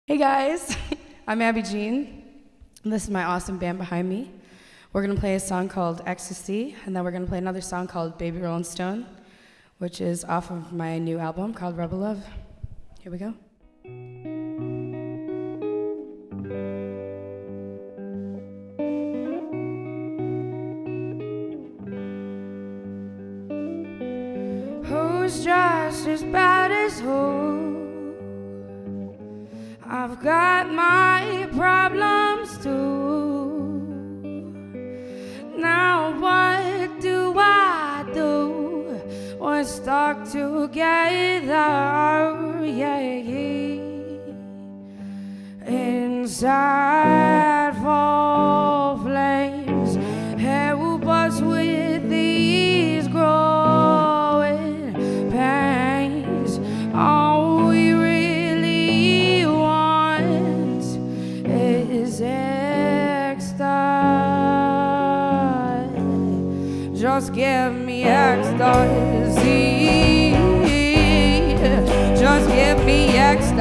Hey guys, I'm Abby Jeanne, and this is my awesome band behind me. We're gonna play a song called Ecstasy, and then we're gonna play another song called Baby Rolling Stone, which is off of my new album called Rebel Love. Here we go. Who's just as bad as who? I've got my problems too. Now what do I do? We're stuck together, yeah. Inside for flames, help us with these growing pains. All we really want is ecstasy. Just give me ecstasy. Just give me ecstasy.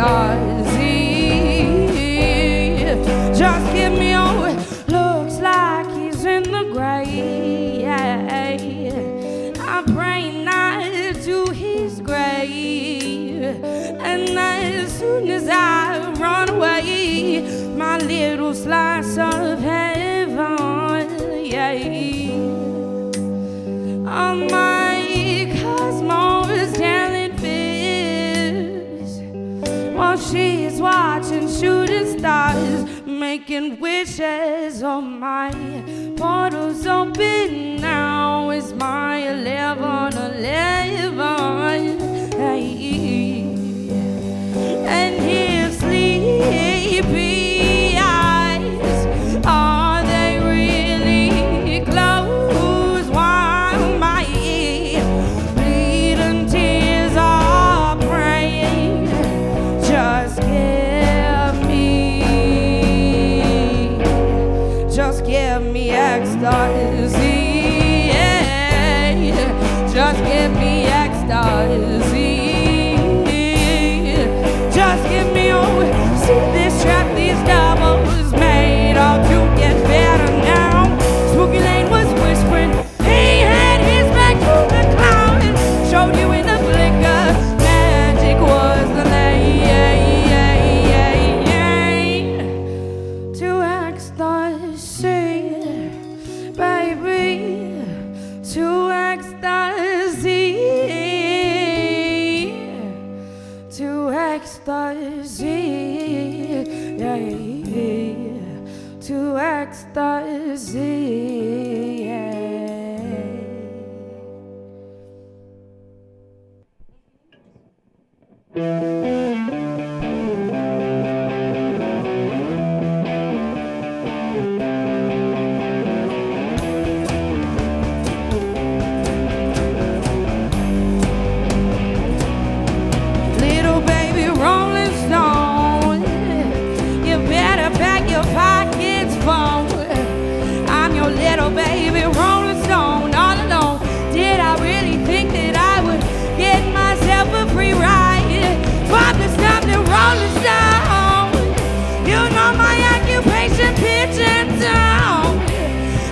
Just give me, oh, it looks like he's in the grave. I pray not to his grave. And as soon as I run away, my little slice of heaven, yeah. On my cosmos telling fibs while she's watching shooting stars, making wishes on my portals open. Now it's my 11:11, hey. And his sleepy eyes, are they really closed? While my bleeding tears are praying, just give me ecstasy, yeah. Just give me ecstasy. Just give me, oh, see this trap these devils made all to get better now. Spooky Lane was whispering, he had his back to the cloud and showed you in a flicker. Magic was the lane to ecstasy, baby, to ecstasy, to ecstasy, yeah, to ecstasy, yeah. Little baby rolling stone, you better pack your pockets full. I'm your little baby rolling stone, all alone. Did I really think that I would get myself a free ride? Bob the stop the rolling stone. You know my occupation, pitching down.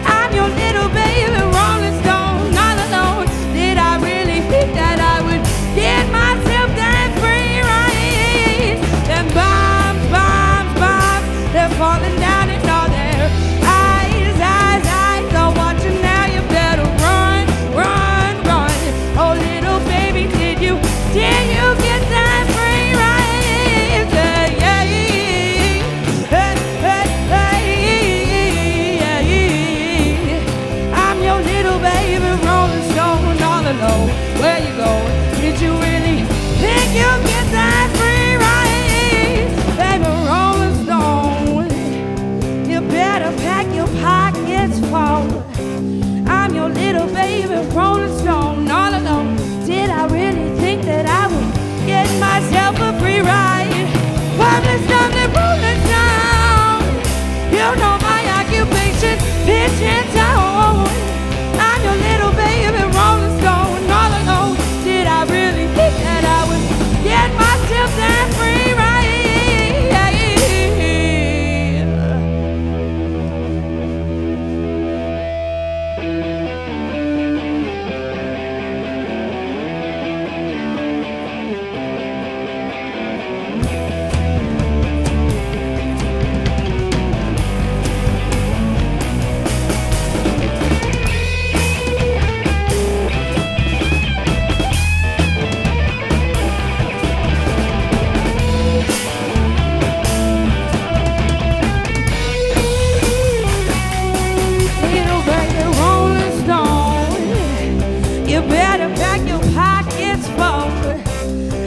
I'm your little baby rolling stone, all alone. Did I really think that I would get myself that free ride? Them bombs, bombs, bombs, they're falling down in all their eyes, eyes, eyes. They're watching now, you better run, run, run. Oh, little baby, did you get that free ride? Yeah, hey, hey, hey, yeah. I'm your little baby rolling stone, all alone. Where you going? Did you really think you'll get that free ride? Baby, rolling stone, you better pack your pockets full. I'm your little baby rolling stone, all alone. Did I really think that I would get myself a free ride? Public stone, the rolling stone. You know my occupation, pitching down. I'm your little baby rolling stone, all alone. Did I really think that I would get myself that free ride? Yeah, yeah. You better pack your pockets full.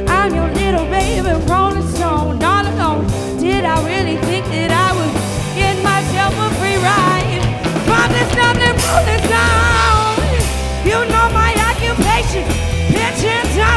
I'm your little baby rolling stone. All alone, did I really think that I would get myself a free ride from this nothing rolling stone? You know my occupation, pension time.